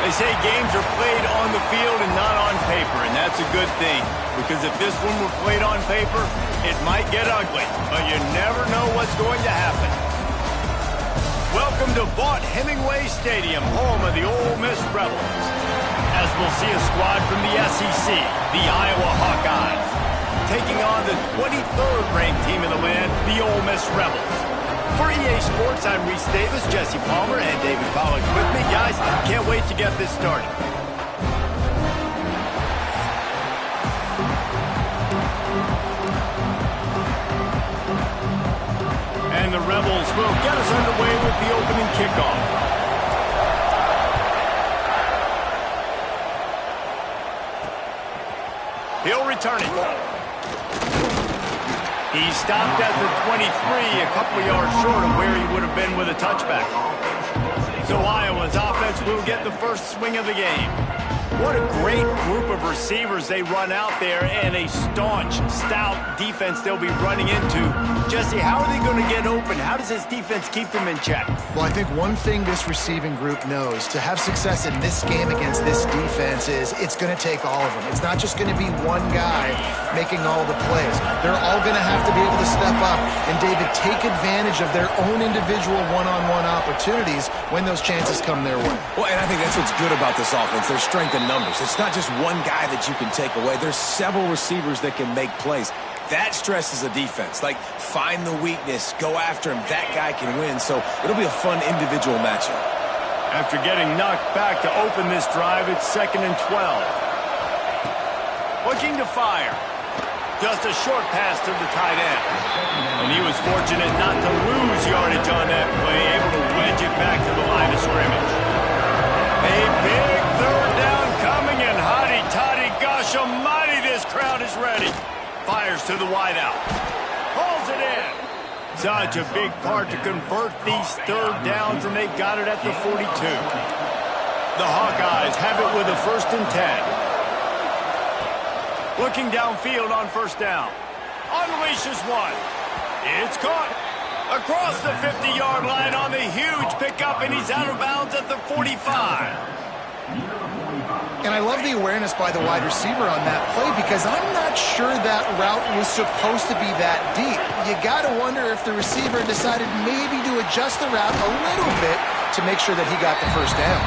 They say games are played on the field and not on paper, and that's a good thing. Because if this one were played on paper, it might get ugly. But you never know what's going to happen. Welcome to Vaught-Hemingway Stadium, home of the Ole Miss Rebels. As we'll see a squad from the SEC, the Iowa Hawkeyes, taking on the 23rd ranked team in the land, the Ole Miss Rebels. For EA Sports, I'm Reese Davis, Jesse Palmer, and David Pollack with me. Guys, can't wait to get this started. And the Rebels will get us underway with the opening kickoff. He'll return it. He stopped at the 23, a couple yards short of where he would have been with a touchback. So Iowa's offense will get the first swing of the game. What a great group of receivers they run out there, and a staunch, stout defense they'll be running into. Jesse, how are they going to get open? How does this defense keep them in check? Well, I think one thing this receiving group knows, to have success in this game against this defense, is it's going to take all of them. It's not just going to be one guy making all the plays. They're all going to have to be able to step up and, David, take advantage of their own individual one-on-one opportunities when those chances come their way. Well, and I think that's what's good about this offense, their strength in numbers. It's not just one guy that you can take away. There's several receivers that can make plays. That stresses a defense. Like, find the weakness, go after him. That guy can win, so it'll be a fun individual matchup. After getting knocked back to open this drive, it's 2nd and 12. Looking to fire. Just a short pass to the tight end. And he was fortunate not to lose yardage on that play, able to wedge it back to the line of scrimmage. A big third down coming, and hotty-toddy, gosh almighty, this crowd is ready. Fires to the wideout. Pulls it in. Such a big part to convert these third downs, and they've got it at the 42. The Hawkeyes have it with a 1st and 10. Looking downfield on 1st down. Unleashes one. It's caught. Across the 50-yard line on the huge pickup, and he's out of bounds at the 45. And I love the awareness by the wide receiver on that play, because I'm not sure that route was supposed to be that deep. You got to wonder if the receiver decided maybe to adjust the route a little bit to make sure that he got the 1st down.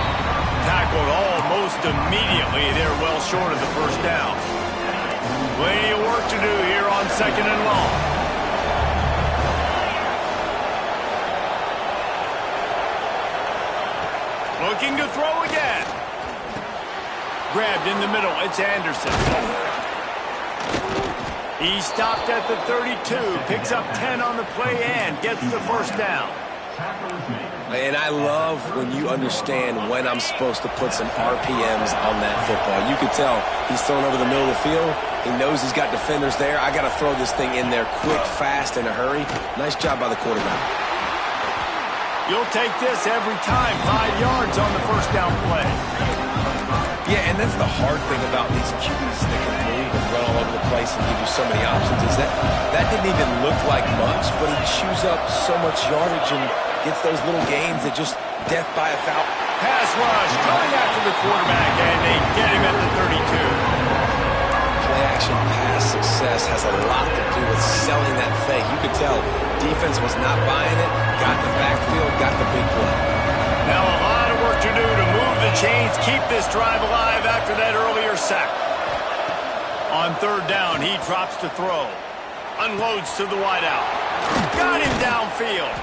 Tackled almost immediately. They're well short of the 1st down. Plenty of work to do here on 2nd and long. Looking to throw again. Grabbed in the middle. It's Anderson. He stopped at the 32. Picks up 10 on the play and gets the 1st down. And I love when you understand when I'm supposed to put some RPMs on that football. You could tell he's thrown over the middle of the field. He knows he's got defenders there. I got to throw this thing in there quick, fast, in a hurry. Nice job by the quarterback. You'll take this every time. 5 yards on the 1st down play. Yeah, and that's the hard thing about these QBs that can move and run all over the place and give you so many options, is that didn't even look like much, but he chews up so much yardage and gets those little gains that just death by a foul. Pass rush going after the quarterback, and they get him at the 32. Play-action pass success has a lot to do with selling that fake. You could tell defense was not buying it, got in the backfield, got the big play. Now a lot of work to do to move the chains, keep this drive alive after that earlier sack. On 3rd down, he drops to throw. Unloads to the wideout. Got him downfield.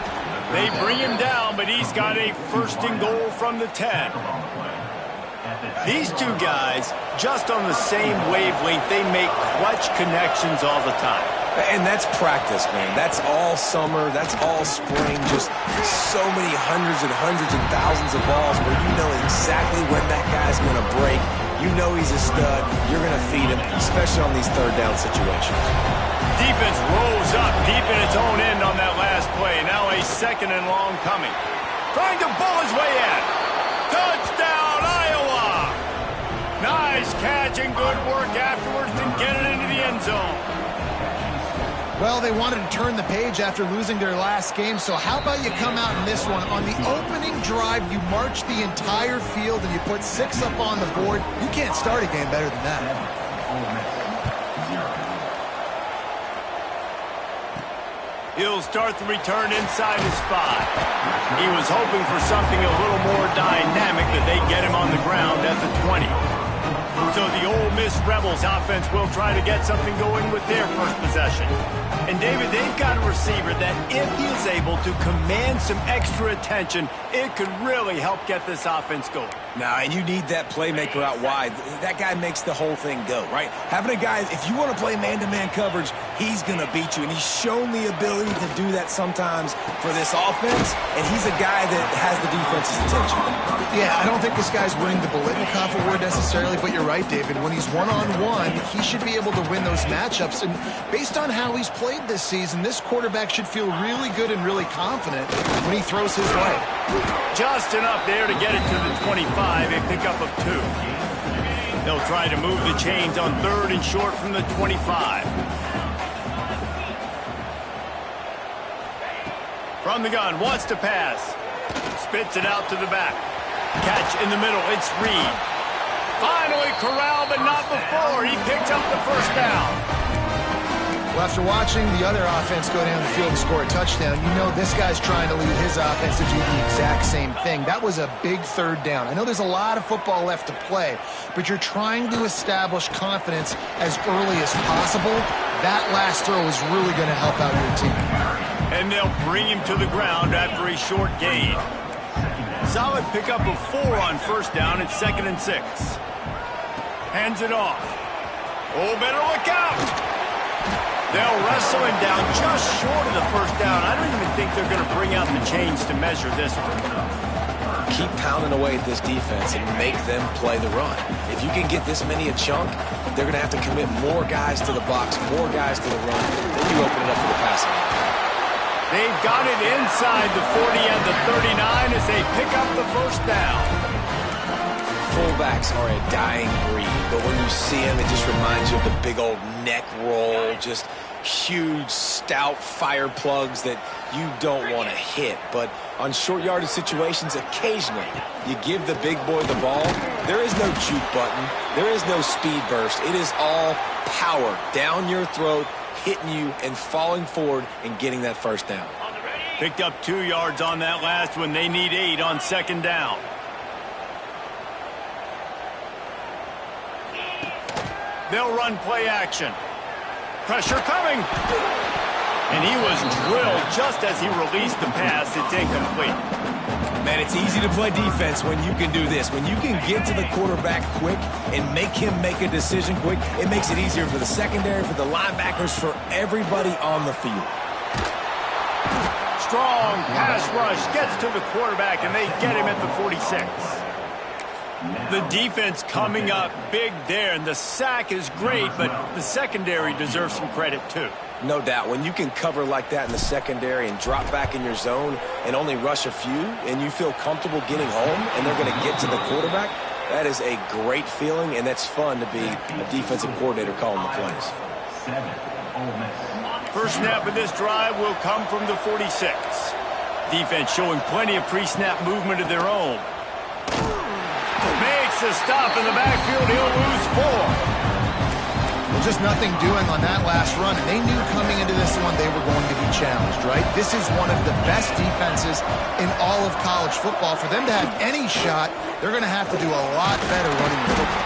They bring him down, but he's got a first and goal from the 10. These two guys, just on the same wavelength, they make clutch connections all the time. And that's practice, man. That's all summer. That's all spring. Just so many hundreds and thousands of balls where you know exactly when that guy's going to break. You know he's a stud. You're going to feed him, especially on these third down situations. Defense rolls up deep in its own end on that last play. Now a second and long coming. Trying to bull his way in. Touchdown, Iowa! Nice catch and good work afterwards to get it into the end zone. Well, they wanted to turn the page after losing their last game, so how about you come out in this one? On the opening drive, you march the entire field and you put 6 up on the board. You can't start a game better than that. He'll start the return inside his 5. He was hoping for something a little more dynamic, but they get him on the ground at the 20. So the Ole Miss Rebels offense will try to get something going with their first possession. And David, they've got a receiver that if he is able to command some extra attention, it could really help get this offense going. Nah, and you need that playmaker out wide. That guy makes the whole thing go, right? Having a guy, if you want to play man-to-man coverage, he's going to beat you. And he's shown the ability to do that sometimes for this offense. And he's a guy that has the defense's attention. Yeah, I don't think this guy's winning the Biletnikoff award necessarily, but you're right, David. When he's one-on-one, he should be able to win those matchups. And based on how he's played this season, this quarterback should feel really good and really confident when he throws his way. Just enough there to get it to the 25, a pickup of 2. They'll try to move the chains on 3rd and short from the 25. From the gun, wants to pass. Spits it out to the back. Catch in the middle, it's Reed. Finally corralled, but not before. He picks up the first down. Well, after watching the other offense go down the field and score a touchdown, you know this guy's trying to lead his offense to do the exact same thing. That was a big 3rd down. I know there's a lot of football left to play, but you're trying to establish confidence as early as possible. That last throw is really going to help out your team. And they'll bring him to the ground after a short gain. Solid pickup of 4 on first down. It's 2nd and 6. Hands it off. Oh, better look out. They'll wrestle him down just short of the first down. I don't even think they're going to bring out the chains to measure this one. Keep pounding away at this defense and make them play the run. If you can get this many a chunk, they're going to have to commit more guys to the box, more guys to the run. Then you open it up for the passing. They've got it inside the 40 and the 39 as they pick up the first down. Fullbacks are a dying breed, but when you see them, it just reminds you of the big old neck roll, just huge, stout fire plugs that you don't want to hit. But on short yardage situations, occasionally, you give the big boy the ball. There is no juke button. There is no speed burst. It is all power down your throat, hitting you and falling forward and getting that first down. Picked up 2 yards on that last one. They need 8 on 2nd down. They'll run play action. Pressure coming. And he was drilled just as he released the pass. It's incomplete. Man, it's easy to play defense when you can do this. When you can get to the quarterback quick and make him make a decision quick, it makes it easier for the secondary, for the linebackers, for everybody on the field. Strong pass rush gets to the quarterback, and they get him at the 46. The defense coming up big there, and the sack is great, but the secondary deserves some credit too. No doubt. When you can cover like that in the secondary and drop back in your zone and only rush a few, and you feel comfortable getting home and they're going to get to the quarterback, that is a great feeling, and that's fun to be a defensive coordinator calling the plays. First snap of this drive will come from the 46. Defense showing plenty of pre-snap movement of their own. Makes a stop in the backfield. He'll lose 4. Well, just nothing doing on that last run, and they knew coming into this one they were going to be challenged, right? This is one of the best defenses in all of college football. For them to have any shot, they're going to have to do a lot better running the football.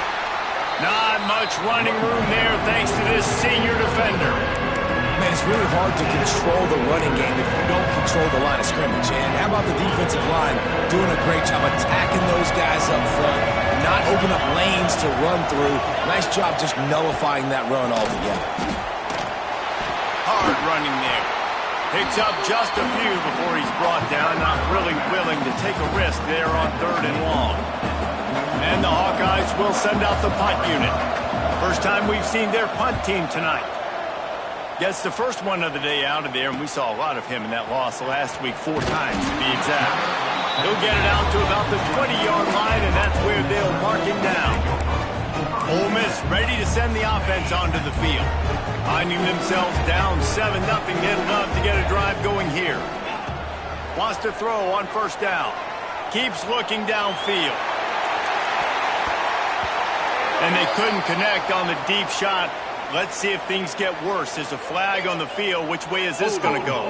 Not much running room there thanks to this senior defender. Man, it's really hard to control the running game if you don't control the line of scrimmage. And how about the defensive line doing a great job attacking those guys up front, not open up lanes to run through. Nice job just nullifying that run altogether. Hard running there. Picks up just a few before he's brought down, not really willing to take a risk there on 3rd and long. And the Hawkeyes will send out the punt unit. First time we've seen their punt team tonight. Gets the first one of the day out of there, and we saw a lot of him in that loss last week, 4 times to be exact. He'll get it out to about the 20-yard line, and that's where they'll mark him down. Ole Miss ready to send the offense onto the field. Finding themselves down 7-0, they'd love to get a drive going here. Wants to throw on 1st down. Keeps looking downfield. And they couldn't connect on the deep shot. Let's see if things get worse. There's a flag on the field. Which way is this going to go?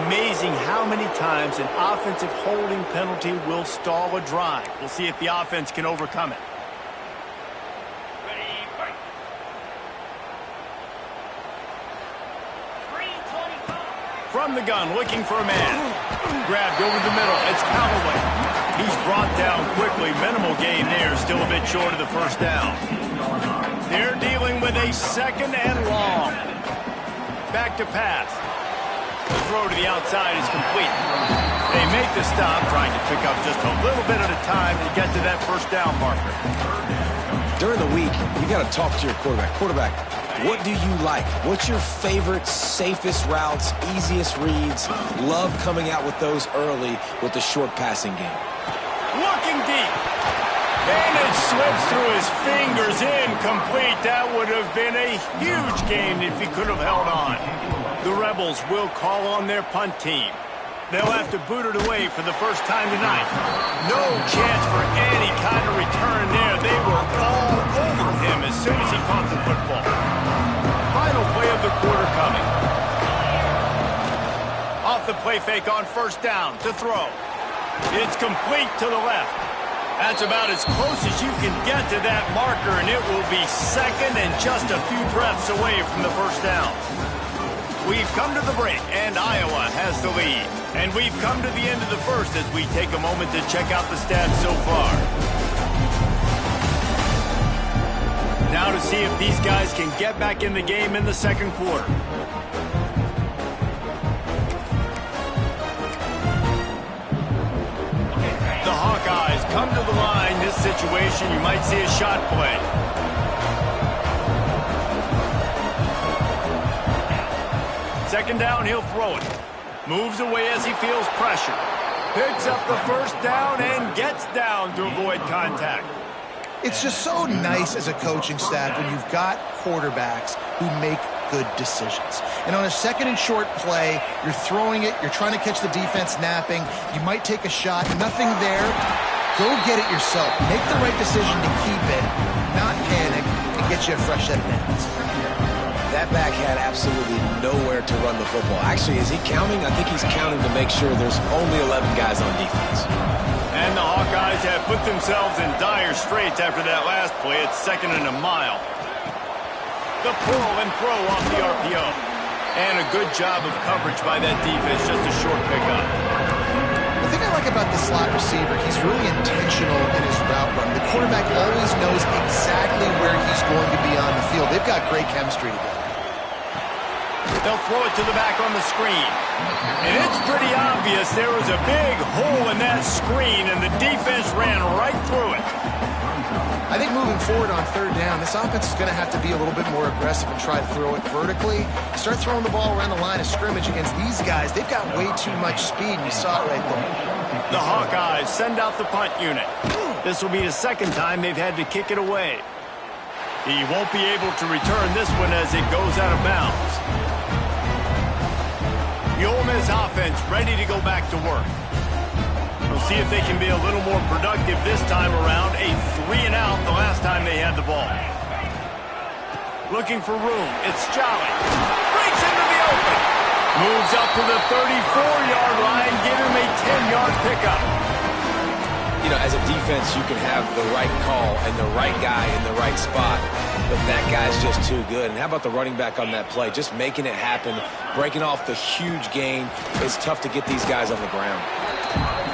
Amazing how many times an offensive holding penalty will stall a drive. We'll see if the offense can overcome it. From the gun, looking for a man. Grabbed over the middle. It's Callaway. He's brought down quickly. Minimal gain there. Still a bit short of the 1st down. They're dealing with a 2nd and long. Back to pass. The throw to the outside is complete. They make the stop, trying to pick up just a little bit at a time to get to that 1st down marker. During the week, you got to talk to your quarterback. Quarterback, what do you like? What's your favorite, safest routes, easiest reads? Love coming out with those early with the short passing game. Looking deep. And it slips through his fingers, incomplete. That would have been a huge gain if he could have held on. The Rebels will call on their punt team. They'll have to boot it away for the first time tonight. No chance for any kind of return there. They were all over him as soon as he caught the football. Final play of the quarter coming. Off the play fake on 1st down to throw. It's complete to the left. That's about as close as you can get to that marker, and it will be 2nd and just a few breaths away from the 1st down. We've come to the break, and Iowa has the lead. And we've come to the end of the 1st as we take a moment to check out the stats so far. Now to see if these guys can get back in the game in the 2nd quarter. The Hawkeyes come to the line. This situation, you might see a shot play. Second down, he'll throw it. Moves away as he feels pressure. Picks up the 1st down and gets down to avoid contact. It's just so nice as a coaching staff when you've got quarterbacks who make good decisions. And on a 2nd and short play, you're throwing it, you're trying to catch the defense napping, you might take a shot, nothing there. Go get it yourself. Make the right decision to keep it, not panic, and get you a fresh set of downs. That back had absolutely nowhere to run the football. Actually, is he counting? I think he's counting to make sure there's only 11 guys on defense. And the Hawkeyes have put themselves in dire straits after that last play. It's 2nd and a mile. The pull and throw off the RPO. And a good job of coverage by that defense, just a short pickup. The thing I like about the slot receiver, he's really intentional in his route run. The quarterback always knows exactly where he's going to be on the field. They've got great chemistry together. They'll throw it to the back on the screen. And it's pretty obvious there was a big hole in that screen, and the defense ran right through it. I think moving forward on 3rd down, this offense is going to have to be a little bit more aggressive and try to throw it vertically. Start throwing the ball around the line of scrimmage against these guys. They've got way too much speed, and you saw it right there. The Hawkeyes send out the punt unit. This will be the 2nd time they've had to kick it away. He won't be able to return this one as it goes out of bounds. The Ole Miss offense ready to go back to work. We'll see if they can be a little more productive this time around. A 3-and-out the last time they had the ball. Looking for room. It's Jolly. Breaks into the open. Moves up to the 34-yard line. Give him a 10-yard pickup. You know, as a defense, you can have the right call and the right guy in the right spot, but that guy's just too good. And how about the running back on that play? Just making it happen, breaking off the huge gain. It's tough to get these guys on the ground.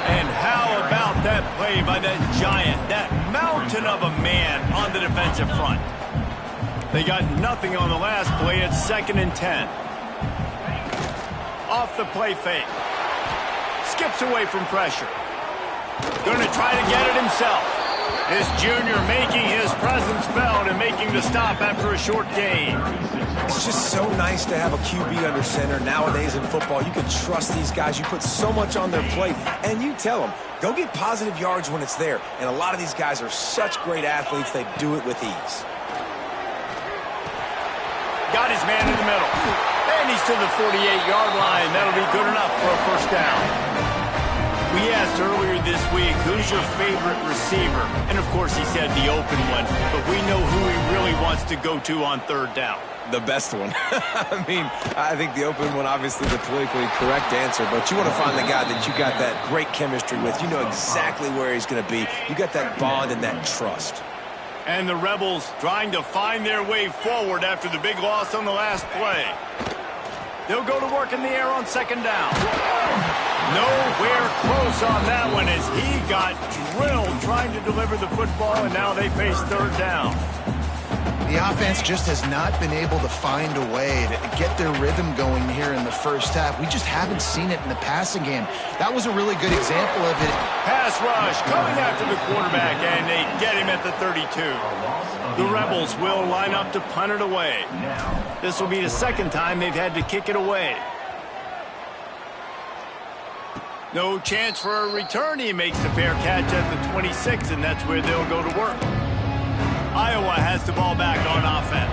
And how about that play by that giant, that mountain of a man on the defensive front? They got nothing on the last play. It's 2nd and 10. Off the play fake. Skips away from pressure. Going to try to get it himself. This junior making his presence felt and making the stop after a short gain. It's just so nice to have a QB under center. Nowadays in football, you can trust these guys. You put so much on their plate, and you tell them, go get positive yards when it's there. And a lot of these guys are such great athletes, they do it with ease. Got his man in the middle. And he's to the 48-yard line. That'll be good enough for a first down. We asked earlier this week, who's your favorite receiver? And, of course, he said the open one. But we know who he really wants to go to on 3rd down. The best one. I mean, I think the open one, obviously the politically correct answer, but you want to find the guy that you got that great chemistry with. You know exactly where he's going to be. You got that bond and that trust. And the Rebels trying to find their way forward after the big loss on the last play. They'll go to work in the air on 2nd down. Nowhere close on that one as he got drilled trying to deliver the football, and now they face 3rd down. The offense just has not been able to find a way to get their rhythm going here in the first half. We just haven't seen it in the passing game. That was a really good example of it. Pass rush coming after the quarterback, and they get him at the 32. The Rebels will line up to punt it away. This will be the 2nd time they've had to kick it away. No chance for a return. He makes the fair catch at the 26, and that's where they'll go to work. Iowa has the ball back on offense.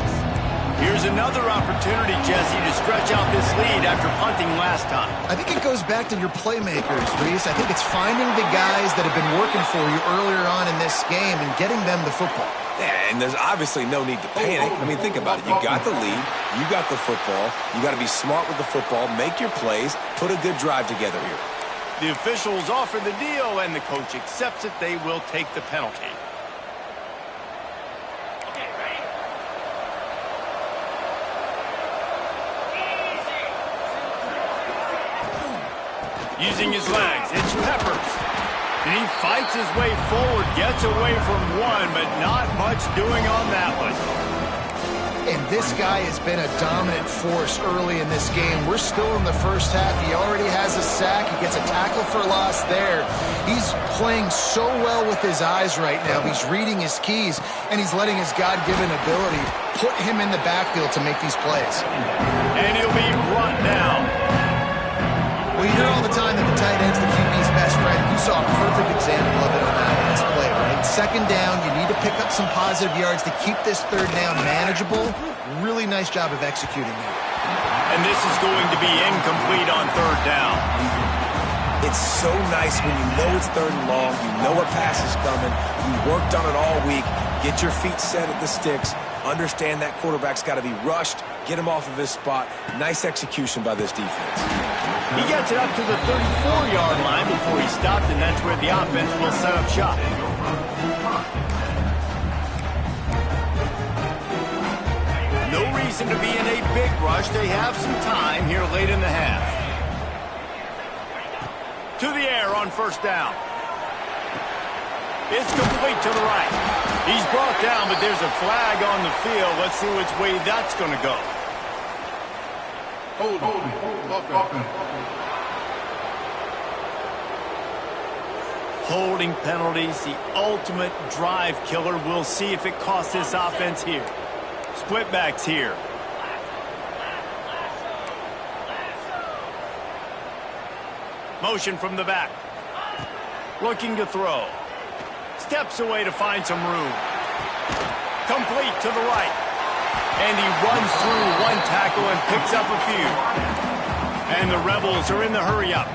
Here's another opportunity, Jesse, to stretch out this lead after punting last time. I think it goes back to your playmakers, Reese. I think it's finding the guys that have been working for you earlier on in this game and getting them the football. Yeah, and there's obviously no need to panic. I mean, think about it. You got the lead. You got the football. You got to be smart with the football, make your plays, put a good drive together here. The officials offer the deal, and the coach accepts it. They will take the penalty. Using his legs, it's Peppers. And he fights his way forward, gets away from one, but not much doing on that one. And this guy has been a dominant force early in this game. We're still in the first half. He already has a sack. He gets a tackle for loss there. He's playing so well with his eyes right now. He's reading his keys, and he's letting his God-given ability put him in the backfield to make these plays. And he'll be brought down. Well, you hear all the time that the tight end's the QB's best friend. You saw a perfect example of it on that last play, right? 2nd down, you need to pick up some positive yards to keep this 3rd down manageable. Really nice job of executing that. And this is going to be incomplete on 3rd down. It's so nice when you know it's 3rd and long, you know a pass is coming, you worked on it all week, get your feet set at the sticks, understand that quarterback's got to be rushed, get him off of his spot. Nice execution by this defense. He gets it up to the 34-yard line before he stopped, and that's where the offense will set up shop. No reason to be in a big rush. They have some time here late in the half. To the air on 1st down. It's complete to the right. He's brought down, but there's a flag on the field. Let's see which way that's going to go. Holding penalties, the ultimate drive killer. We'll see if it costs this offense here. Split backs here. Motion from the back. Looking to throw. Steps away to find some room. Complete to the right. And he runs through one tackle and picks up a few. And the Rebels are in the hurry-up.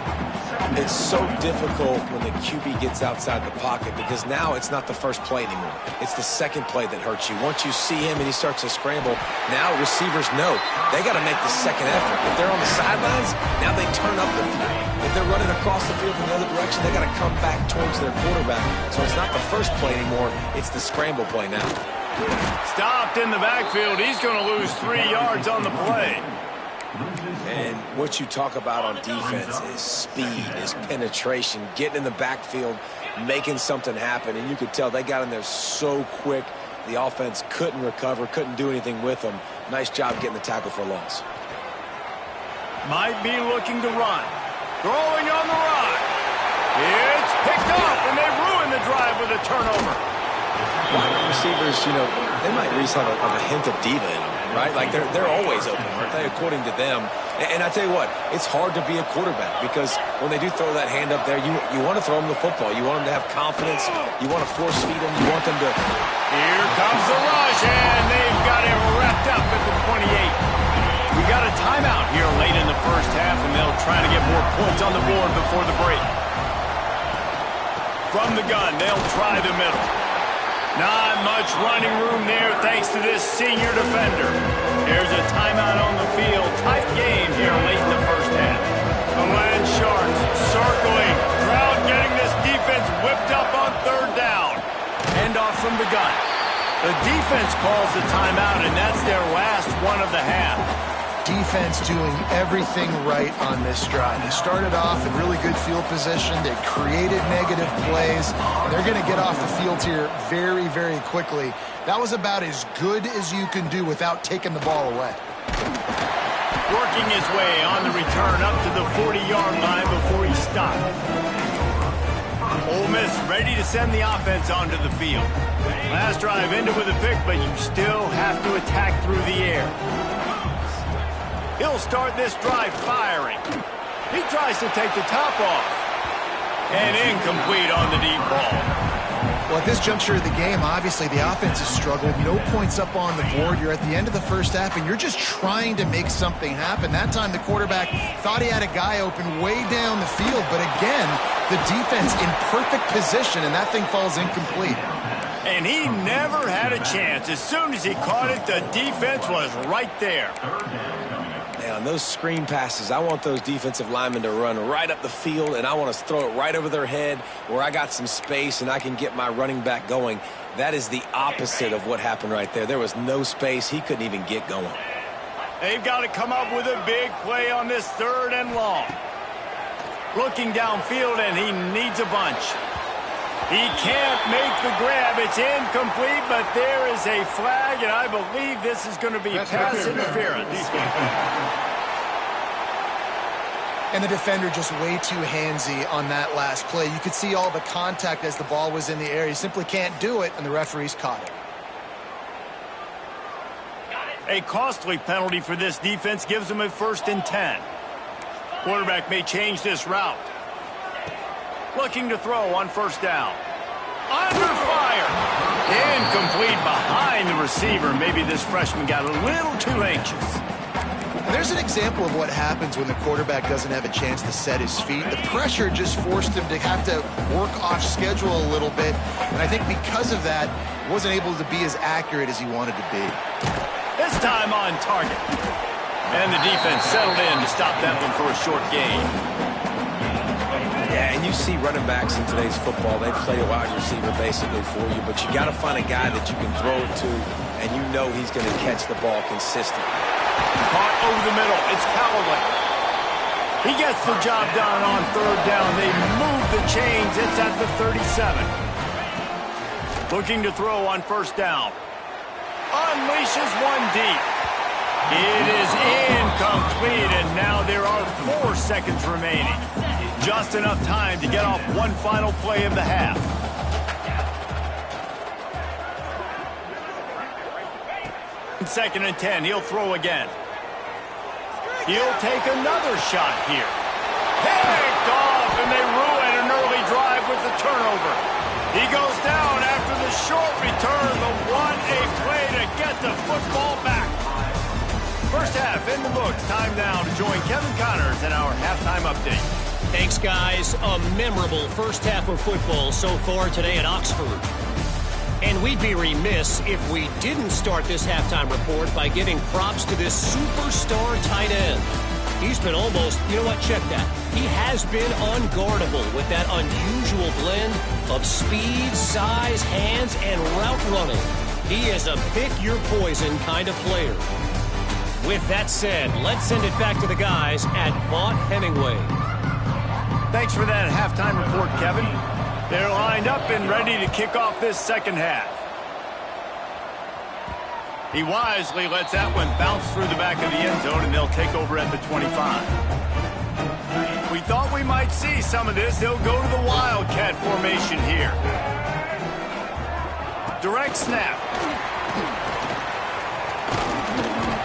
It's so difficult when the QB gets outside the pocket because now it's not the first play anymore. It's the second play that hurts you. Once you see him and he starts to scramble, now receivers know they got to make the second effort. If they're on the sidelines, now they turn up the field. If they're running across the field from the other direction, they got to come back towards their quarterback. So it's not the first play anymore. It's the scramble play now. Stopped in the backfield. He's going to lose 3 yards on the play. And what you talk about on defense is speed, is penetration, getting in the backfield, making something happen. And you could tell they got in there so quick, the offense couldn't recover, couldn't do anything with them. Nice job getting the tackle for a loss. Might be looking to run. Throwing on the run. It's picked off, and they ruin the drive with a turnover. Wide receivers, they might at least have a hint of diva in them. Right? Like they're always open, aren't they, according to them? And I tell you what, it's hard to be a quarterback because when they do throw that hand up there, you want to throw them the football. You want them to have confidence. You want to force feed them. You want them to... Here comes the rush, and they've got it wrapped up at the 28. We got a timeout here late in the first half, and they'll try to get more points on the board before the break. From the gun, they'll try the middle. Not much running room there thanks to this senior defender. There's a timeout on the field. Tight game here late in the first half. The Land Sharks circling. Crowd getting this defense whipped up on third down. Handoff from the gun. The defense calls the timeout, and that's their last one of the half. Defense doing everything right on this drive. They started off in really good field position. They created negative plays. They're going to get off the field here very, very quickly. That was about as good as you can do without taking the ball away. Working his way on the return up to the 40-yard line before he stopped. Ole Miss ready to send the offense onto the field. Last drive ended with a pick, but you still have to attack through the air. He'll start this drive firing. He tries to take the top off. And incomplete on the deep ball. Well, at this juncture of the game, obviously the offense has struggled. No points up on the board. You're at the end of the first half, and you're just trying to make something happen. That time the quarterback thought he had a guy open way down the field. But again, the defense in perfect position, and that thing falls incomplete. And he never had a chance. As soon as he caught it, the defense was right there. On those screen passes, I want those defensive linemen to run right up the field, and I want to throw it right over their head where I got some space and I can get my running back going. That is the opposite of what happened right there. There was no space. He couldn't even get going. They've got to come up with a big play on this third and long. Looking downfield, and he needs a bunch. He can't make the grab. It's incomplete, but there is a flag, and I believe this is going to be pass interference. And the defender just way too handsy on that last play. You could see all the contact as the ball was in the air. He simply can't do it, and the referees caught it. A costly penalty for this defense gives them a 1st and 10. Quarterback may change this route. Looking to throw on 1st down. Under fire. Incomplete behind the receiver. Maybe this freshman got a little too anxious. There's an example of what happens when the quarterback doesn't have a chance to set his feet. The pressure just forced him to have to work off schedule a little bit. And I think because of that, wasn't able to be as accurate as he wanted to be. This time on target. And the defense settled in to stop that one for a short gain. Yeah, and you see running backs in today's football, they play a wide receiver basically for you, but you got to find a guy that you can throw it to, and you know he's going to catch the ball consistently. Caught over the middle. It's Callaway. He gets the job done on 3rd down. They move the chains. It's at the 37. Looking to throw on 1st down. Unleashes one deep. It is incomplete, and now there are 4 seconds remaining. Just enough time to get off one final play of the half. Second and 10, he'll throw again. He'll take another shot here. Picked off, and they ruin an early drive with the turnover. He goes down after the short return, but what a play to get the football back. First half in the books. Time now to join Kevin Connors in our halftime update. Thanks, guys. A memorable first half of football so far today at Oxford. And we'd be remiss if we didn't start this halftime report by giving props to this superstar tight end. He's been almost, you know what, check that. He has been unguardable with that unusual blend of speed, size, hands, and route running. He is a pick-your-poison kind of player. With that said, let's send it back to the guys at Vaught Hemingway. Thanks for that halftime report, Kevin. They're lined up and ready to kick off this second half. He wisely lets that one bounce through the back of the end zone, and they'll take over at the 25. We thought we might see some of this. They'll go to the Wildcat formation here. Direct snap.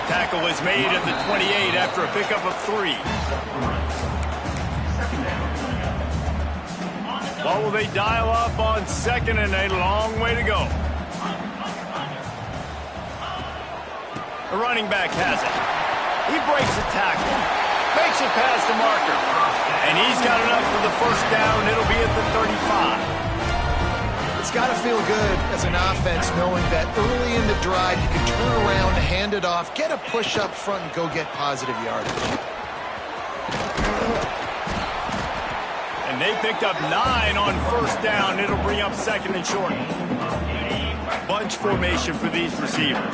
Tackle is made at the 28 after a pickup of 3. What will they dial up on second, and a long way to go. The running back has it. He breaks a tackle, makes it past the marker, and he's got enough for the first down. It'll be at the 35. It's got to feel good as an offense knowing that early in the drive you can turn around, hand it off, get a push up front, and go get positive yardage. And they picked up 9 on first down. It'll bring up second and short. Bunch formation for these receivers.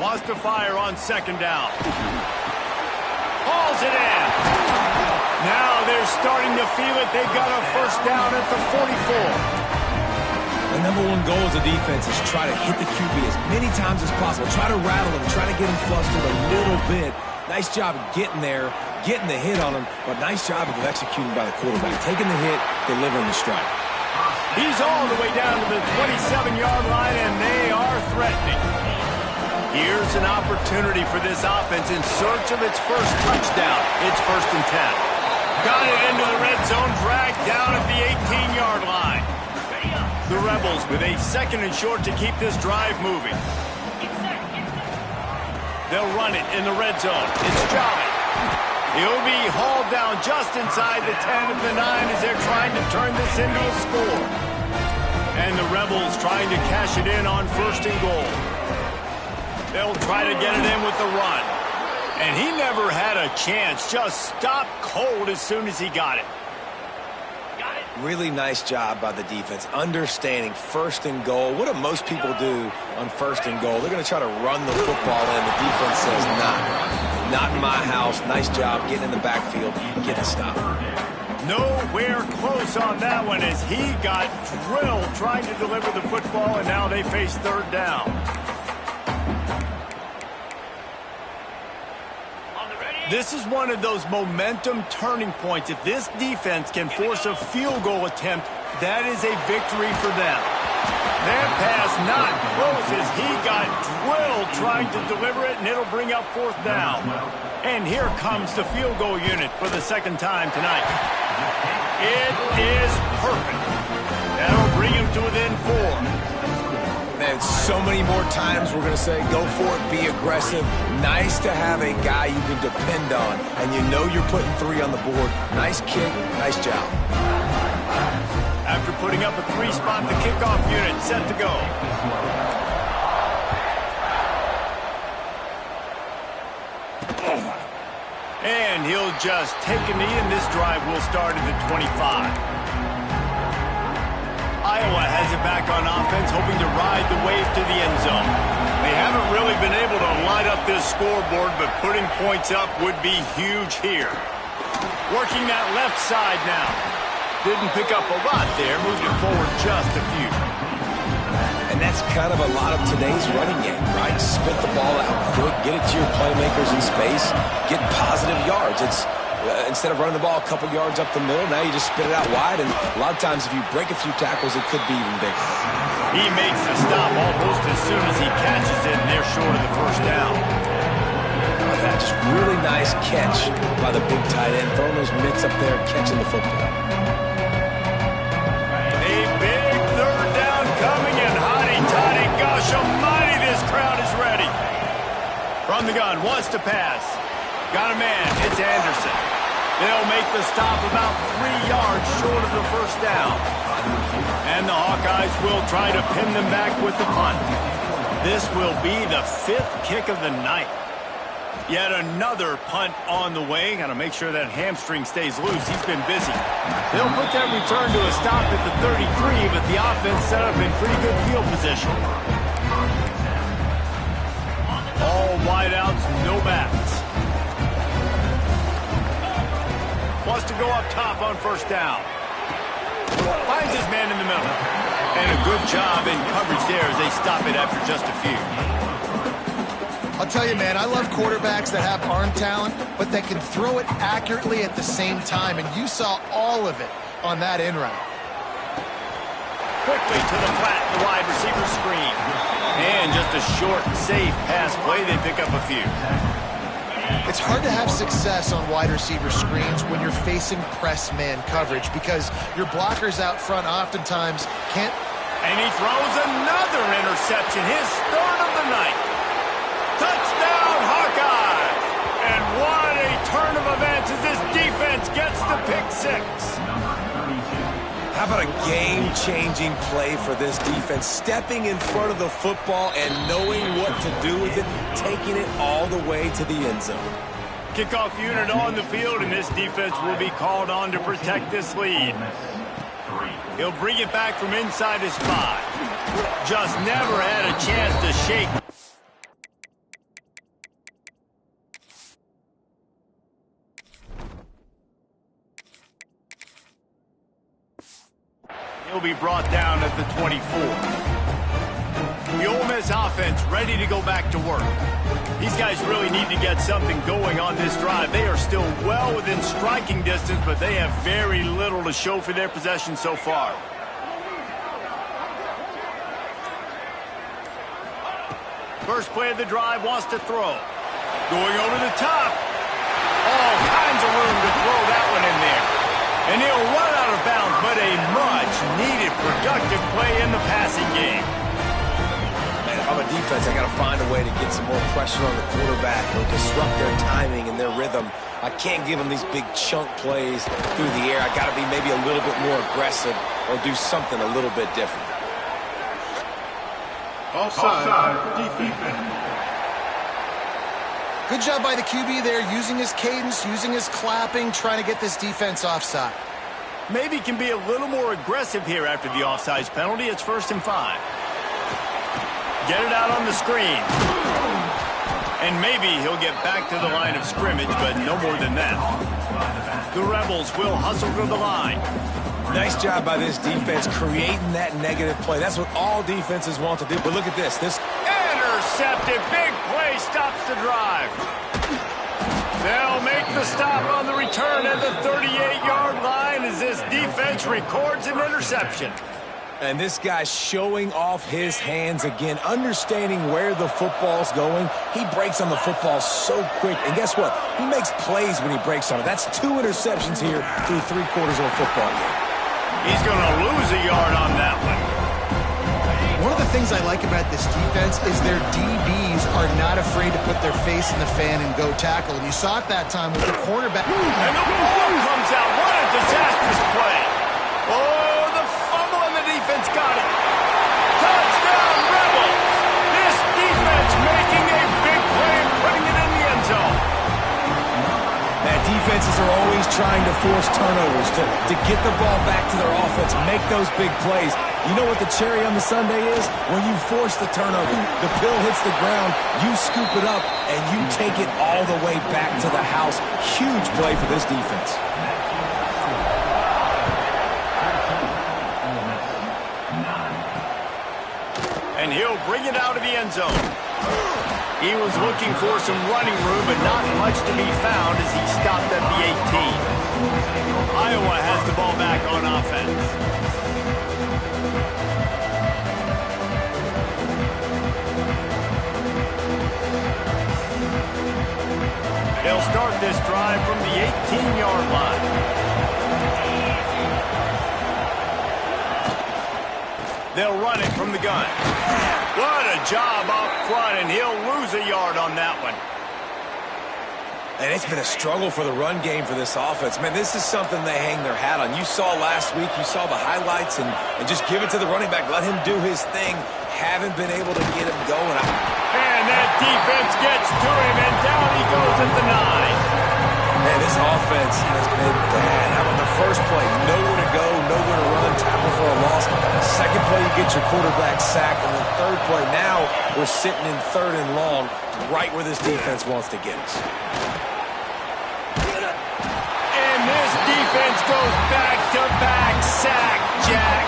Wants to fire on second down. Hauls it in. Now they're starting to feel it. They've got a first down at the 44. The number one goal as a defense is try to hit the QB as many times as possible. Try to rattle him. Try to get him flustered a little bit. Nice job of getting there, getting the hit on him, but nice job of executing by the quarterback. Taking the hit, delivering the strike. He's all the way down to the 27-yard line, and they are threatening. Here's an opportunity for this offense in search of its first touchdown. It's first and 10. Got it into the red zone, dragged down at the 18-yard line. The Rebels with a second and short to keep this drive moving. They'll run it in the red zone. It's Jolly. He'll be hauled down just inside the 10 of the 9 as they're trying to turn this into a score. And the Rebels trying to cash it in on first and goal. They'll try to get it in with the run. And he never had a chance. Just stopped cold as soon as he got it. Really nice job by the defense, understanding first and goal. What do most people do on first and goal? They're going to try to run the football in. The defense says, not in my house. Nice job getting in the backfield, getting a stop. Nowhere close on that one as he got drilled trying to deliver the football, and now they face third down. This is one of those momentum turning points. If this defense can force a field goal attempt, that is a victory for them. That pass not close as he got drilled trying to deliver it, and it'll bring up fourth down. And here comes the field goal unit for the second time tonight. It is perfect. That'll bring him to within 4. Man, so many more times we're going to say, go for it, be aggressive. Nice to have a guy you can depend on, and you know you're putting 3 on the board. Nice kick, nice job. After putting up a 3 spot, the kickoff unit set to go. And he'll just take a knee, and this drive will start at the 25. Iowa has it back on offense, hoping to ride the wave to the end zone. They haven't really been able to light up this scoreboard, but putting points up would be huge here. Working that left side now. Didn't pick up a lot there, moved it forward just a few. And that's kind of a lot of today's running game, right? Spit the ball out quick, get it to your playmakers in space, get positive yards. It's instead of running the ball a couple yards up the middle, now you just spit it out wide, and a lot of times if you break a few tackles, it could be even bigger. He makes the stop almost as soon as he catches it, and they're short of the first down. Oh, that just really nice catch by the big tight end, throwing those mitts up there, catching the football. A big third down coming, and hotty-toddy, gosh almighty, this crowd is ready. From the gun, wants to pass. Got a man. It's Anderson. They'll make the stop about 3 yards short of the first down. And the Hawkeyes will try to pin them back with the punt. This will be the 5th kick of the night. Yet another punt on the way. Got to make sure that hamstring stays loose. He's been busy. They'll put that return to a stop at the 33, but the offense set up in pretty good field position. All wideouts, no backs. Wants to go up top on first down. Finds his man in the middle. And a good job in coverage there as they stop it after just a few. I'll tell you, man, I love quarterbacks that have arm talent, but that can throw it accurately at the same time. And you saw all of it on that in route. Quickly to the flat, the wide receiver screen. And just a short, safe pass play. They pick up a few. It's hard to have success on wide receiver screens when you're facing press man coverage because your blockers out front oftentimes can't. And he throws another interception, his 3rd of the night. Touchdown, Hawkeyes! And what a turn of events as this defense gets the pick 6. How about a game-changing play for this defense? Stepping in front of the football and knowing what to do with it, taking it all the way to the end zone. Kickoff unit on the field, and this defense will be called on to protect this lead. He'll bring it back from inside his 5. Just never had a chance to shake. He'll be brought down at the 24. The Ole Miss offense ready to go back to work. These guys really need to get something going on this drive. They are still well within striking distance, but they have very little to show for their possession so far. First play of the drive, wants to throw. Going over the top. All kinds of room to throw that one in there. And he'll run out of bounds, but a much-needed productive play in the passing game. Man, if I'm a defense, I got to find a way to get some more pressure on the quarterback or disrupt their timing and their rhythm. I can't give them these big chunk plays through the air. I got to be maybe a little bit more aggressive or do something a little bit different. Offside defense. Good job by the QB there, using his cadence, using his clapping, trying to get this defense offside. Maybe can be a little more aggressive here after the offsides penalty. It's 1st and 5. Get it out on the screen. And maybe he'll get back to the line of scrimmage, but no more than that. The Rebels will hustle to the line. Nice job by this defense creating that negative play. That's what all defenses want to do. But look at this. Intercepted. Big play stops the drive. They'll make the stop on the return at the 38-yard line as this defense records an interception. And this guy's showing off his hands again, understanding where the football's going. He breaks on the football so quick. And guess what? He makes plays when he breaks on it. That's 2 interceptions here through 3 quarters of a football game. He's going to lose a yard on that one. One of the things I like about this defense is their DBs are not afraid to put their face in the fan and go tackle. And you saw it that time with the cornerback. And the ball comes out. What a disastrous play. Oh, the fumble and the defense got it. Touchdown, Rebels. This defense making a big play and putting it in the end zone. That defenses are always trying to force turnovers, to get the ball back to their offense, make those big plays. You know what the cherry on the sundae is? When you force the turnover, the pill hits the ground, you scoop it up, and you take it all the way back to the house. Huge play for this defense. And he'll bring it out of the end zone. He was looking for some running room, but not much to be found as he stopped at the 18. Iowa has the ball back on offense. They'll start this drive from the 18-yard line. They'll run it from the gun. What a job up front, and he'll lose a yard on that one. And it's been a struggle for the run game for this offense. Man, this is something they hang their hat on. You saw last week, you saw the highlights, and just give it to the running back. Let him do his thing. Haven't been able to get him going. And that defense gets to him, and down he goes at the 9. Man, this offense has been bad. How about the first play? Nowhere to go, nowhere to run, tackle for a loss. Second play, you get your quarterback sacked. And the third play, now we're sitting in 3rd and long, right where this defense wants to get us. And this defense goes back-to-back sack, Jack.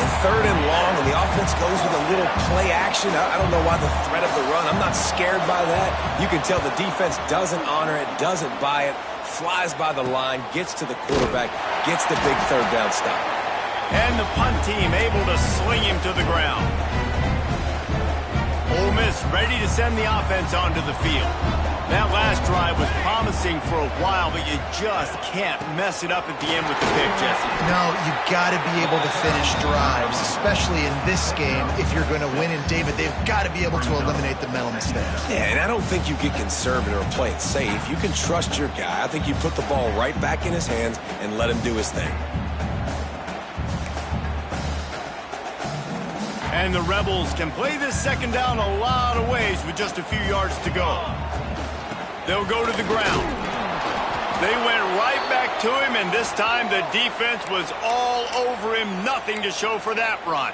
And 3rd and long, and the offense goes with a little play action. I don't know why the threat of the run. I'm not scared by that. You can tell the defense doesn't honor it, doesn't buy it, flies by the line, gets to the quarterback, gets the big 3rd down stop. And the punt team able to sling him to the ground. Ole Miss ready to send the offense onto the field. That last drive was promising for a while, but you just can't mess it up at the end with the pick, Jesse. No, you got to be able to finish drives, especially in this game. If you're going to win, and David, they've got to be able to eliminate the mental mistakes. Yeah, and I don't think you get conservative or play it safe. You can trust your guy. I think you put the ball right back in his hands and let him do his thing. And the Rebels can play this second down a lot of ways with just a few yards to go. They'll go to the ground. They went right back to him, and this time the defense was all over him. Nothing to show for that run.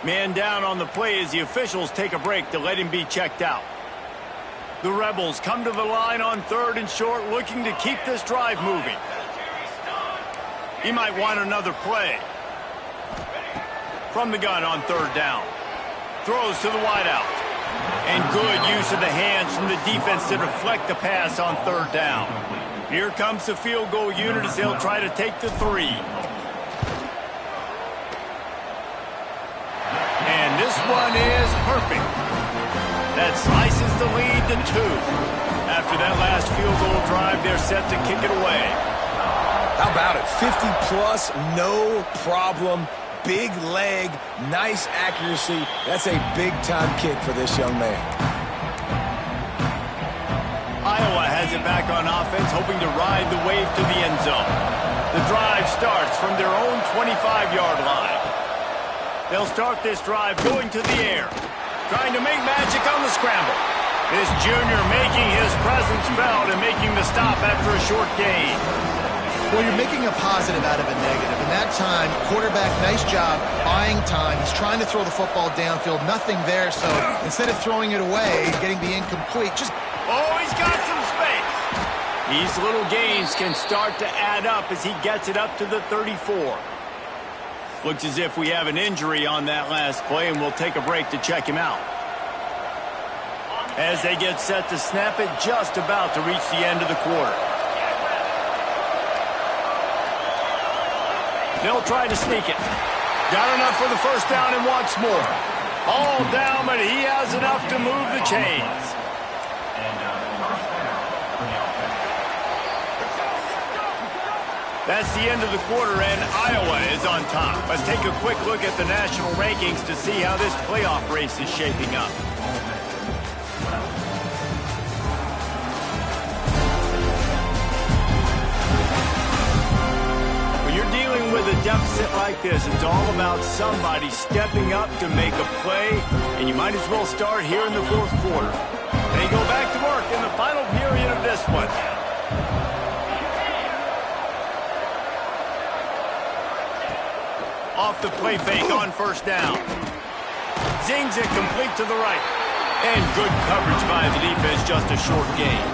Man down on the play as the officials take a break to let him be checked out. The Rebels come to the line on 3rd and short, looking to keep this drive moving. He might want another play. From the gun on 3rd down. Throws to the wideout. And good use of the hands from the defense to deflect the pass on 3rd down. Here comes the field goal unit as they'll try to take the 3. And this one is perfect. That slices the lead to 2. After that last field goal drive, they're set to kick it away. How about it? 50-plus, no problem. Big leg, nice accuracy. That's a big-time kick for this young man. Iowa has it back on offense, hoping to ride the wave to the end zone. The drive starts from their own 25-yard line. They'll start this drive going to the air, trying to make magic on the scramble. This junior making his presence felt and making the stop after a short gain. Well, you're making a positive out of a negative. And that time, quarterback, nice job buying time. He's trying to throw the football downfield. Nothing there, so instead of throwing it away, getting the incomplete, just... Oh, he's got some space. These little gains can start to add up as he gets it up to the 34. Looks as if we have an injury on that last play, and we'll take a break to check him out. As they get set to snap it, just about to reach the end of the quarter. They'll try to sneak it. Got enough for the 1st down and wants more. All down, but he has enough to move the chains. That's the end of the quarter, and Iowa is on top. Let's take a quick look at the national rankings to see how this playoff race is shaping up. With a deficit like this, it's all about somebody stepping up to make a play, and you might as well start here in the 4th quarter. They go back to work in the final period of this one. Off the play fake on 1st down. Zings it complete to the right. And good coverage by the defense, just a short gain.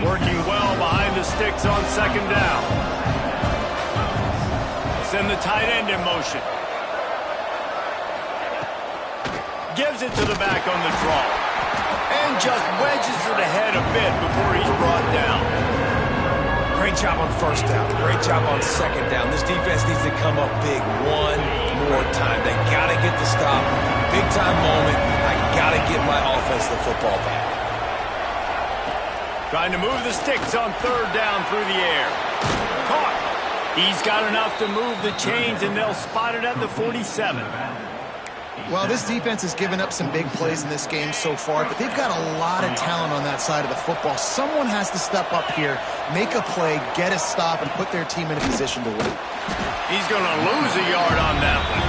Working well behind the sticks on 2nd down. Send the tight end in motion. Gives it to the back on the draw. And just wedges it ahead a bit before he's brought down. Great job on 1st down. Great job on 2nd down. This defense needs to come up big one more time. They got to get the stop. Big time moment. I got to get my offense the football back. Trying to move the sticks on 3rd down through the air. Caught. He's got enough to move the chains, and they'll spot it at the 47. Well, this defense has given up some big plays in this game so far, but they've got a lot of talent on that side of the football. Someone has to step up here, make a play, get a stop, and put their team in a position to win. He's going to lose a yard on that one.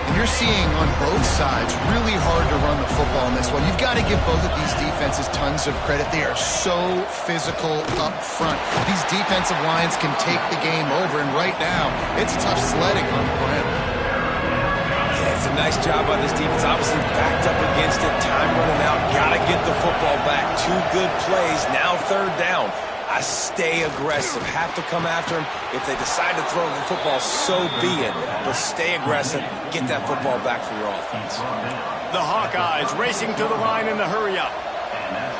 And you're seeing on both sides really hard to run the football in this one. You've got to give both of these defenses tons of credit. They are so physical up front. These defensive lines can take the game over, and right now, it's tough sledding on the ground. It's a nice job by this defense. Obviously backed up against it. Time running out. Got to get the football back. 2 good plays. Now 3rd down. I stay aggressive. Have to come after him. If they decide to throw the football, so be it. But stay aggressive. Get that football back for your offense. The Hawkeyes racing to the line in the hurry-up.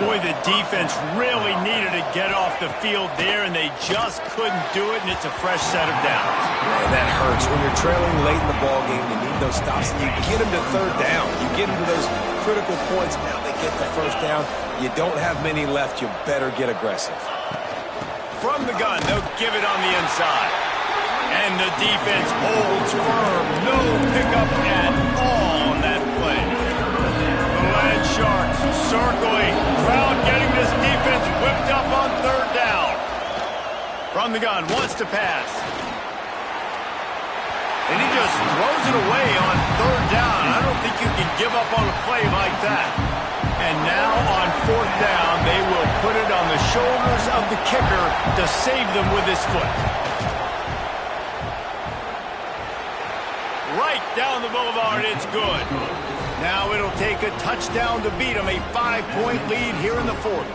Boy, the defense really needed to get off the field there, and they just couldn't do it, and it's a fresh set of downs. Man, that hurts. When you're trailing late in the ballgame, you need those stops, and you get them to 3rd down. You get them to those critical points. Now they get the 1st down. You don't have many left. You better get aggressive. From the gun, they'll give it on the inside. And the defense holds firm. No pickup at all on that play. The Land Sharks circling. Crowd getting this defense whipped up on 3rd down. From the gun, wants to pass. And he just throws it away on 3rd down. I don't think you can give up on a play like that. And now on 4th down, they will put it on the shoulders of the kicker to save them with his foot. Right down the boulevard, it's good. Now it'll take a touchdown to beat them, a 5-point lead here in the 4th.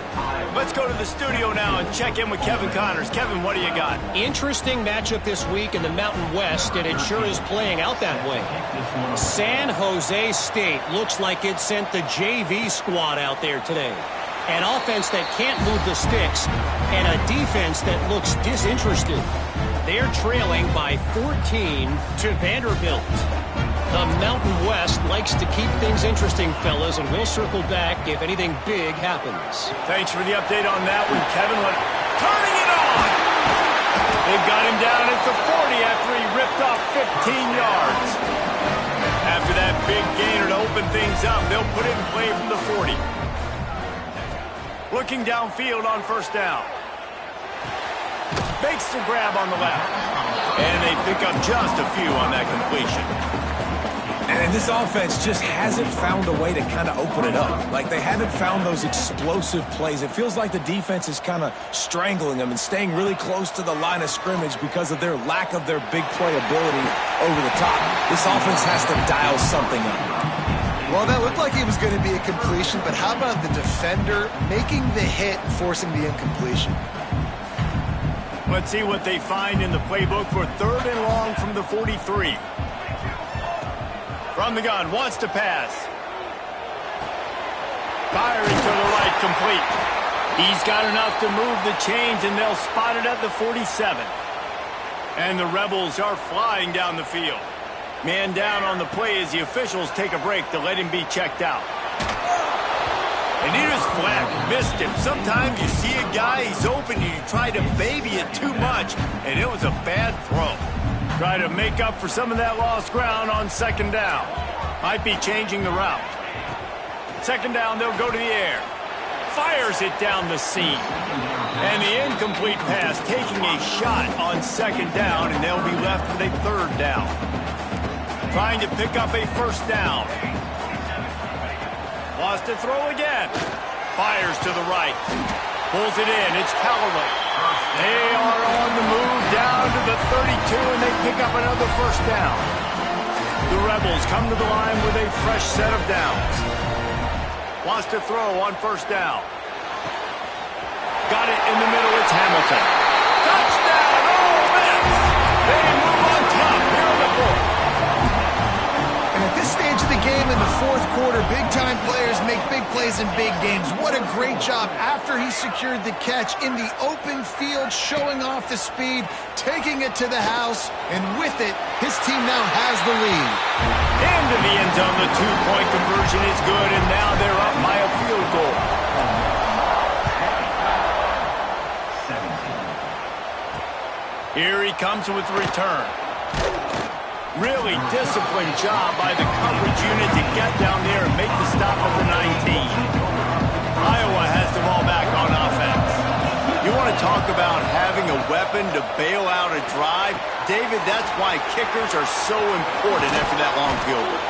Let's go to the studio now and check in with Kevin Connors. Kevin, what do you got? Interesting matchup this week in the Mountain West, and it sure is playing out that way. San Jose State looks like it sent the JV squad out there today. An offense that can't move the sticks, and a defense that looks disinterested. They're trailing by 14 to Vanderbilt. The Mountain West likes to keep things interesting, fellas, and we'll circle back if anything big happens. Thanks for the update on that one, Kevin. Turning it on! They've got him down at the 40 after he ripped off 15 yards. After that big gainer to open things up, they'll put it in play from the 40. Looking downfield on 1st down. Makes the grab on the left. And they pick up just a few on that completion. And this offense just hasn't found a way to kind of open it up. Like, they haven't found those explosive plays. It feels like the defense is kind of strangling them and staying really close to the line of scrimmage because of their lack of their big play ability over the top. This offense has to dial something up. Well, that looked like it was going to be a completion, but how about the defender making the hit and forcing the incompletion? Let's see what they find in the playbook for 3rd and long from the 43. From the gun, wants to pass. Firing to the right, complete. He's got enough to move the chains, and they'll spot it at the 47. And the Rebels are flying down the field. Man down on the play as the officials take a break to let him be checked out. And he just flat missed him. Sometimes you see a guy, he's open, and you try to baby it too much, and it was a bad throw. Try to make up for some of that lost ground on 2nd down. Might be changing the route. 2nd down, they'll go to the air. Fires it down the seam. And the incomplete pass taking a shot on 2nd down, and they'll be left with a 3rd down. Trying to pick up a 1st down. Wants to throw again. Fires to the right. Pulls it in. It's Callaway. They are on the move down to the 32, and they pick up another 1st down. The Rebels come to the line with a fresh set of downs. Wants to throw on 1st down. Got it in the middle. It's Hamilton. Touchdown! Ole Miss! They move on top here in the 4th. And at this stage of the game in the 4th quarter, big-time players make big plays in big games. What a great job after he secured the catch in the open field, showing off the speed, taking it to the house, and with it, his team now has the lead. Into the end zone, the 2-point conversion is good, and now they're up by a field goal. Here he comes with the return. Really disciplined job by the coverage unit to get down there and make the stop at the 19. Iowa has the ball back on offense. You want to talk about having a weapon to bail out a drive? David, that's why kickers are so important after that long field goal.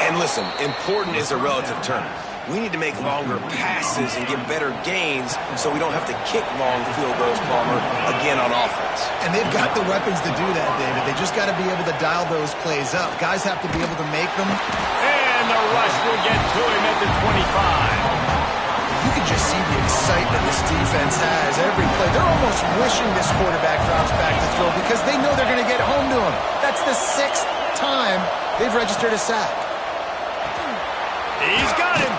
And listen, important is a relative term. We need to make longer passes and get better gains so we don't have to kick long field goals, Palmer, again on offense. And they've got the weapons to do that, David. They just got to be able to dial those plays up. Guys have to be able to make them. And the rush will get to him at the 25. You can just see the excitement this defense has every play. They're almost wishing this quarterback drops back to throw because they know they're going to get home to him. That's the 6th time they've registered a sack. He's got him.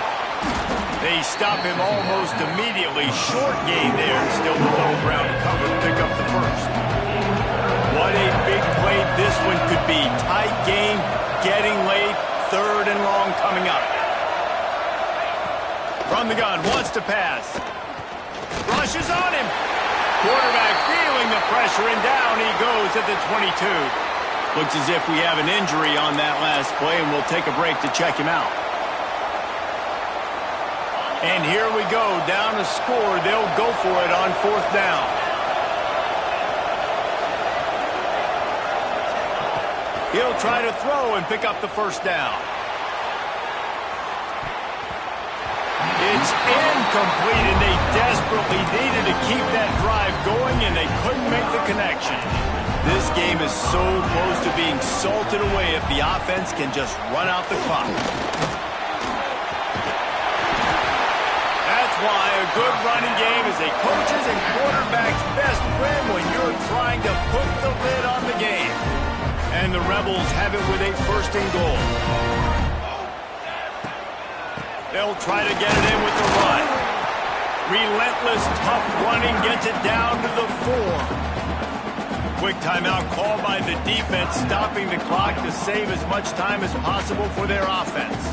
They stop him almost immediately. Short gain there. Still the low ground to cover to pick up the first. What a big play this one could be. Tight game, getting late, 3rd and long coming up. From the gun, wants to pass. Rushes on him. Quarterback feeling the pressure, and down he goes at the 22. Looks as if we have an injury on that last play, and we'll take a break to check him out. And here we go, down to score. They'll go for it on 4th down. He'll try to throw and pick up the first down. It's incomplete, and they desperately needed to keep that drive going, and they couldn't make the connection. This game is so close to being salted away if the offense can just run out the clock. Why a good running game is a coach's and quarterback's best friend when you're trying to put the lid on the game. And the Rebels have it with a 1st and goal. They'll try to get it in with the run. Relentless, tough running gets it down to the 4. Quick timeout called by the defense, stopping the clock to save as much time as possible for their offense.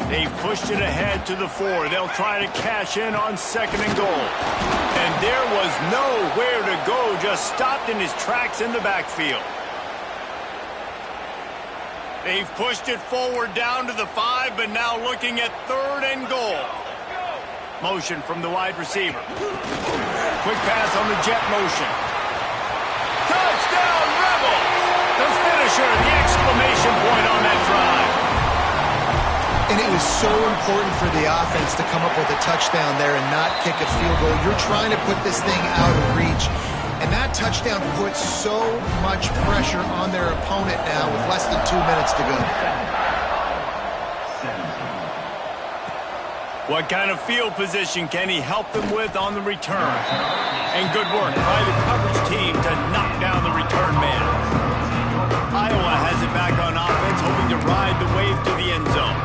They pushed it ahead to the 4. They'll try to cash in on 2nd and goal. And there was nowhere to go, just stopped in his tracks in the backfield. They've pushed it forward down to the 5, but now looking at 3rd and goal. Motion from the wide receiver. Quick pass on the jet motion. Touchdown, Rebels! The finisher, the exclamation point on that drive. And it was so important for the offense to come up with a touchdown there and not kick a field goal. You're trying to put this thing out of reach. And that touchdown puts so much pressure on their opponent now with less than 2 minutes to go. What kind of field position can he help them with on the return? And good work by the coverage team to knock down the return man. Iowa has it back on offense, hoping to ride the wave to the end zone.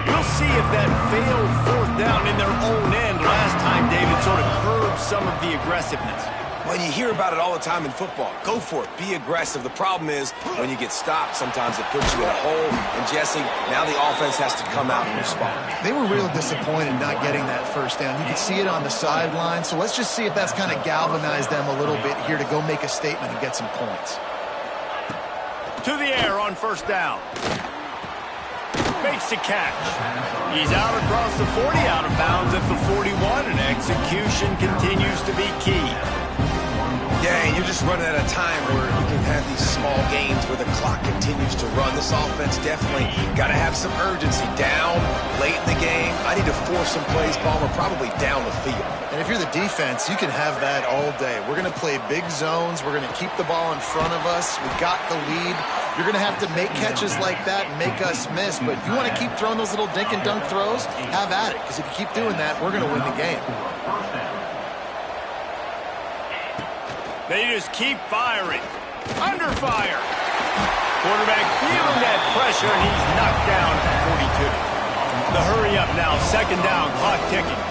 We'll see if that failed 4th down in their own end last time, David, sort of curbed some of the aggressiveness. Well, you hear about it all the time in football. Go for it. Be aggressive. The problem is when you get stopped, sometimes it puts you in a hole. And, Jesse, now the offense has to come out and respond. They were real disappointed not getting that 1st down. You could see it on the sideline. So let's just see if that's kind of galvanized them a little bit here to go make a statement and get some points. To the air on 1st down. Makes the catch. He's out across the 40, out of bounds at the 41, and execution continues to be key. Yeah, and you're just running at a time where you can have these small gains where the clock continues to run. This offense definitely got to have some urgency. Down, late in the game. I need to force some plays, Palmer, probably down the field. And if you're the defense, you can have that all day. We're going to play big zones. We're going to keep the ball in front of us. We've got the lead. You're going to have to make catches like that and make us miss. But you want to keep throwing those little dink and dunk throws? Have at it. Because if you keep doing that, we're going to win the game. They just keep firing. Under fire. Quarterback feeling that pressure, and he's knocked down at 42. The hurry up now. 2nd down. Clock ticking.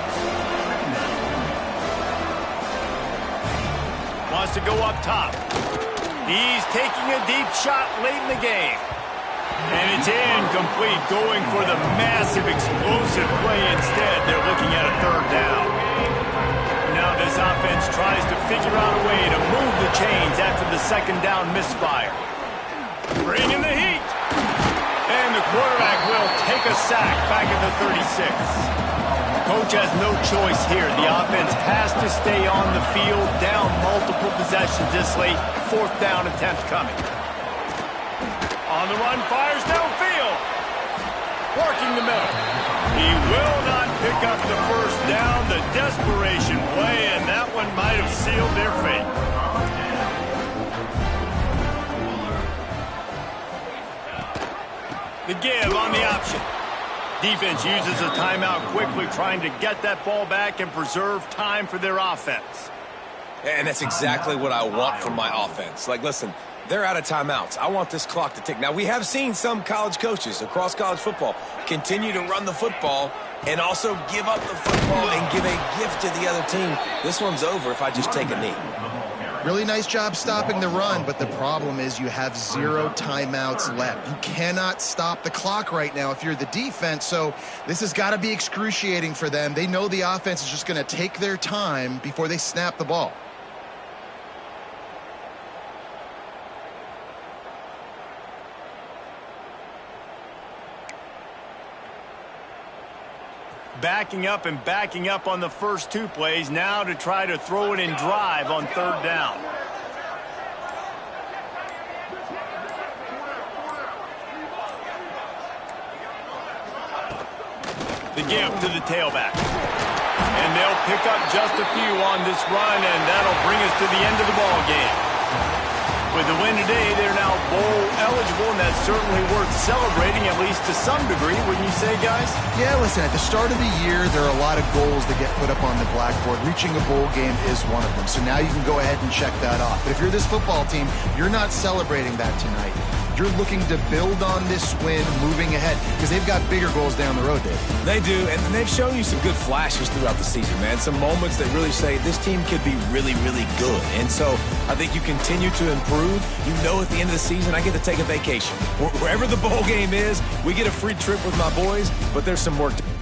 Wants to go up top. He's taking a deep shot late in the game. And it's incomplete, going for the massive explosive play instead. They're looking at a 3rd down. Now this offense tries to figure out a way to move the chains after the 2nd down misfire. Bringing the heat. And the quarterback will take a sack back at the 36. Coach has no choice here. The offense has to stay on the field, down multiple possessions this late. 4th down attempt coming. On the run, fires downfield. Working the middle. He will not pick up the first down. The desperation play, and that one might have sealed their fate. The give on the option. Defense uses a timeout quickly, trying to get that ball back and preserve time for their offense. And that's exactly what I want from my offense. Like, listen, they're out of timeouts. I want this clock to tick. Now, we have seen some college coaches across college football continue to run the football and also give up the football and give a gift to the other team. This one's over if I just take a knee. Really nice job stopping the run, but the problem is you have 0 timeouts left. You cannot stop the clock right now if you're the defense, so this has got to be excruciating for them. They know the offense is just going to take their time before they snap the ball. Backing up and backing up on the first 2 plays, now to try to throw it in drive on 3rd down. The give to the tailback. And they'll pick up just a few on this run, and that'll bring us to the end of the ball game. With the win today, they're now bowl eligible, and that's certainly worth celebrating, at least to some degree, wouldn't you say, guys? Yeah, listen, at the start of the year, there are a lot of goals that get put up on the blackboard. Reaching a bowl game is one of them, so now you can go ahead and check that off. But if you're this football team, you're not celebrating that tonight. You're looking to build on this win moving ahead because they've got bigger goals down the road, Dave. They do, and they've shown you some good flashes throughout the season, man. Some moments that really say this team could be really, really good. And so I think you continue to improve. You know at the end of the season, I get to take a vacation. Wherever the bowl game is, we get a free trip with my boys, but there's some work to do.